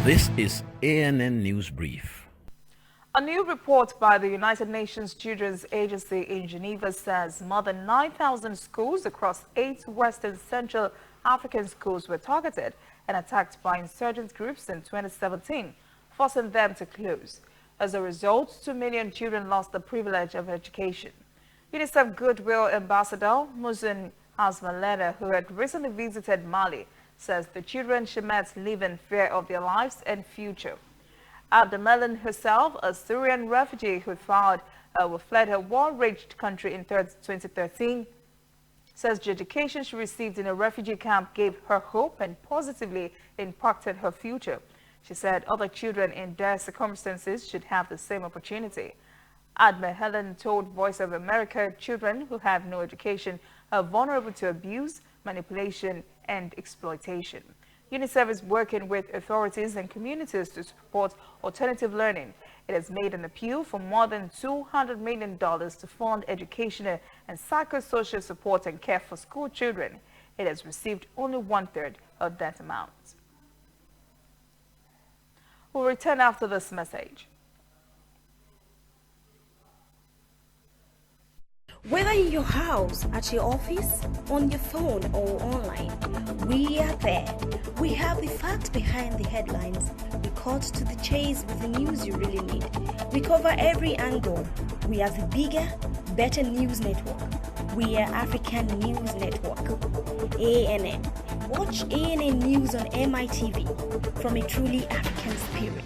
This is ANN News Brief. A new report by the United Nations Children's Agency in Geneva says more than 9,000 schools across 8 Western Central African schools were targeted and attacked by insurgent groups in 2017, forcing them to close. As a result, 2 million children lost the privilege of education. UNICEF Goodwill Ambassador Muzin Asmaleta, who had recently visited Mali, says the children she met live in fear of their lives and future. Abdelmelin herself, a Syrian refugee who fled her war-raged country in 2013, says the education she received in a refugee camp gave her hope and positively impacted her future. She said other children in dire circumstances should have the same opportunity. Adme Helen told Voice of America children who have no education are vulnerable to abuse, manipulation, and exploitation. UNICEF is working with authorities and communities to support alternative learning. It has made an appeal for more than $200 million to fund educational and psychosocial support and care for school children. It has received only 1/3 of that amount. We'll return after this message. Whether in your house, at your office, on your phone or online, we are there. We have the facts behind the headlines. We cut to the chase with the news you really need. We cover every angle. We are the bigger, better news network. We are African News Network. ANN. Watch ANN News on MITV from a truly African spirit.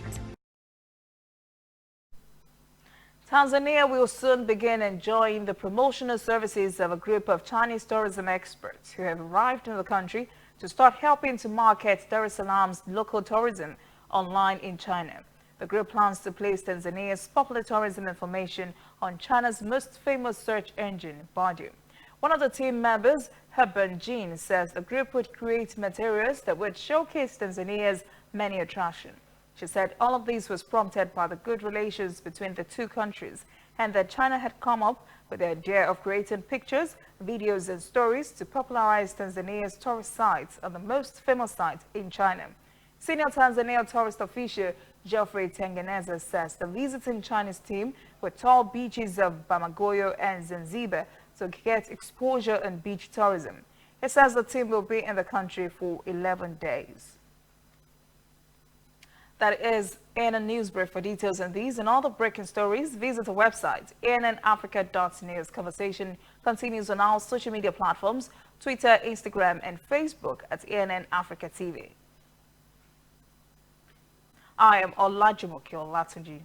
Tanzania will soon begin enjoying the promotional services of a group of Chinese tourism experts who have arrived in the country to start helping to market Dar es Salaam's local tourism online in China. The group plans to place Tanzania's popular tourism information on China's most famous search engine, Baidu. One of the team members, Heben Jin, says the group would create materials that would showcase Tanzania's many attractions. She said all of this was prompted by the good relations between the two countries and that China had come up with the idea of creating pictures, videos and stories to popularize Tanzania's tourist sites on the most famous site in China. Senior Tanzania tourist official Geoffrey Tengeneza says the visiting Chinese team will tour beaches of Bamagoyo and Zanzibar to get exposure on beach tourism. He says the team will be in the country for 11 days. That is ANN News Brief. For details on these and other breaking stories, visit the website annafrica.news. Conversation continues on our social media platforms, Twitter, Instagram, and Facebook at ANN Africa TV. I am Olajumoke Olatunji.